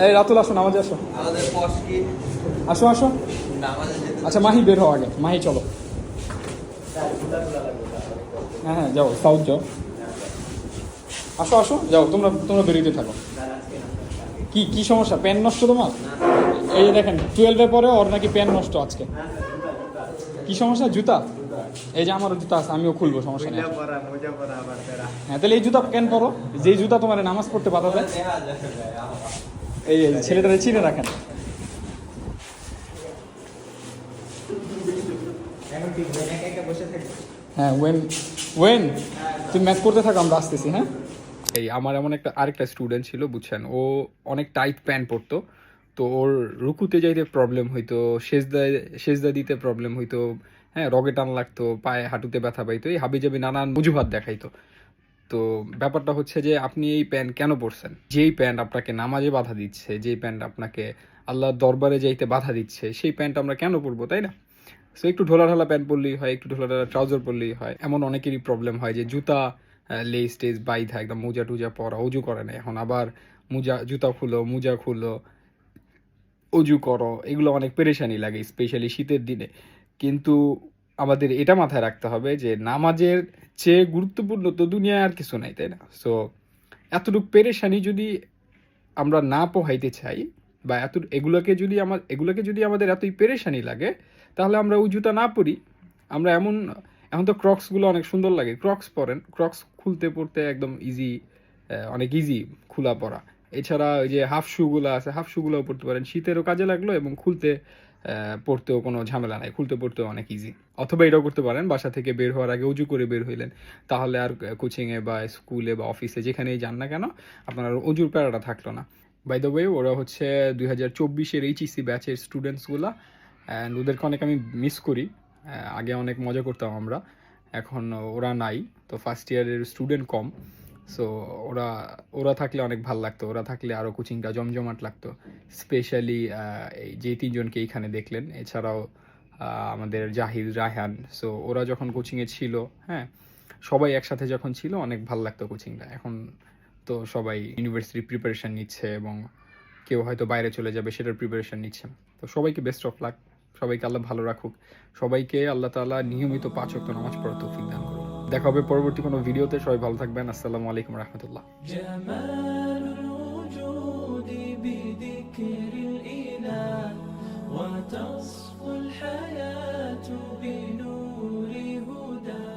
এই রাতুল আসো, নামাজে আসো। আসো আসো। আচ্ছা মাহি বের হও আগে, মাহি চলো। হ্যাঁ হ্যাঁ যাও, সাউথ যাও। আসো আসো যাও, তোমরা তোমরা বেরিয়ে থাকো। কি কি সমস্যা, পেন নষ্ট তোমার? এই যে দেখেন 12-এ পরে ওর নাকি পেন নষ্ট আজকে। কি সমস্যা? জুতা? এই যে আমারও জুতা আছে, আমিও খুলবো, সমস্যা নেই। হ্যাঁ তাহলে এই জুতা কেন পরো, যেই জুতা তোমার নামাজ পড়তে বাধা দেয়। এই ছেলেটারে চিনে রাখেন। হ্যাঁ ওয়েন, ওয়েন তুমি ম্যাথ করতে থাকো, আমরা আসতেছি। হ্যাঁ এই আমার এমন একটা আরেকটা স্টুডেন্ট ছিল বুঝছেন, ও অনেক টাইট প্যান্ট পরতো। তো ওর রুকুতে যাইতে প্রবলেম হইতো, সেজদায় সেজদা দিতে প্রবলেম হইতো, হ্যাঁ রগে টান লাগতো, পায়ে হাঁটুতে ব্যথা পাইতো, এই হাবিজাবি নানান অজুহাত দেখাইতো। তো ব্যাপারটা হচ্ছে যে আপনি এই প্যান্ট কেন পরছেন? যেই প্যান্ট আপনাকে নামাজে বাধা দিচ্ছে, যেই প্যান্ট আপনাকে আল্লাহর দরবারে যাইতে বাধা দিচ্ছে, সেই প্যান্ট আমরা কেন পরবো, তাই না? সো একটু ঢোলা ঢালা প্যান্ট পরলেই হয়, একটু ঢোলা ঢালা ট্রাউজার পরলেই হয়। এমন অনেকেরই প্রবলেম হয় যে জুতা লেস টেস বাইধা একদম মোজা টুজা পরা, অজু করে না, এখন আবার জুতা খুলো, মোজা খুলো, অজু করো, এগুলো অনেক পেরেশানি লাগে স্পেশালি শীতের দিনে। কিন্তু আমাদের এটা মাথায় রাখতে হবে যে নামাজের চেয়ে গুরুত্বপূর্ণ তো দুনিয়ায় আর কিছু নাই, তাই না? সো এতটুকু পেরেশানি যদি আমরা না পোহাইতে চাই, বা এগুলোকে যদি আমাদের এতই পেরেশানি লাগে, তাহলে আমরা ওই জুতা না পরি। আমরা এখন তো ক্রক্সগুলো অনেক সুন্দর লাগে, ক্রক্স পরেন, ক্রক্স খুলতে পড়তে একদম ইজি, অনেক ইজি খোলা পরা। এছাড়া ওই যে হাফ শুগুলো আছে, হাফ শুগুলোও পড়তে পারেন, শীতেরও কাজে লাগলো এবং খুলতে পড়তেও কোনো ঝামেলা নাই, খুলতে পড়তেও অনেক ইজি। অথবা এটাও করতে পারেন, বাসা থেকে বের হওয়ার আগে উজু করে বের হইলেন, তাহলে আর কোচিংয়ে বা স্কুলে বা অফিসে যেখানেই যান না কেন আপনার আর অজুর প্যারাটা থাকলো না। বাই দ্য ওয়ে ওরা হচ্ছে 2024-এর এইচইসি ব্যাচের স্টুডেন্টসগুলা, অ্যান্ড ওদেরকে অনেক আমি মিস করি। আগে অনেক মজা করতাম আমরা, এখন ওরা নাই। তো ফার্স্ট ইয়ারের স্টুডেন্ট কম। সো ওরা ওরা থাকলে অনেক ভাল লাগতো, ওরা থাকলে আরও কোচিংটা জমজমাট লাগতো। স্পেশালি এই যে তিনজনকে এইখানে দেখলেন, এছাড়াও আমাদের জাহিদ, রায়হান। সো ওরা যখন কোচিংয়ে ছিল, হ্যাঁ সবাই একসাথে যখন ছিল অনেক ভাল লাগতো কোচিংটা। এখন তো সবাই ইউনিভার্সিটি প্রিপারেশান নিচ্ছে এবং কেউ হয়তো বাইরে চলে যাবে, সেটার প্রিপারেশান নিচ্ছে। তো সবাইকে বেস্ট অফ লাক, সবাইকে আল্লাহ ভালো রাখুক, সবাইকে আল্লাহ তাআলা নিয়মিত 5 ওয়াক্ত নামাজ পড়ার তৌফিক দান করুন। দেখা হবে পরবর্তী কোনো ভিডিওতে, সবাই ভালো থাকবেন। আসসালামু আলাইকুম রহমতুল্লাহ। جمال الوجود بذكر الإله وتصفو الحياة بنور هداه.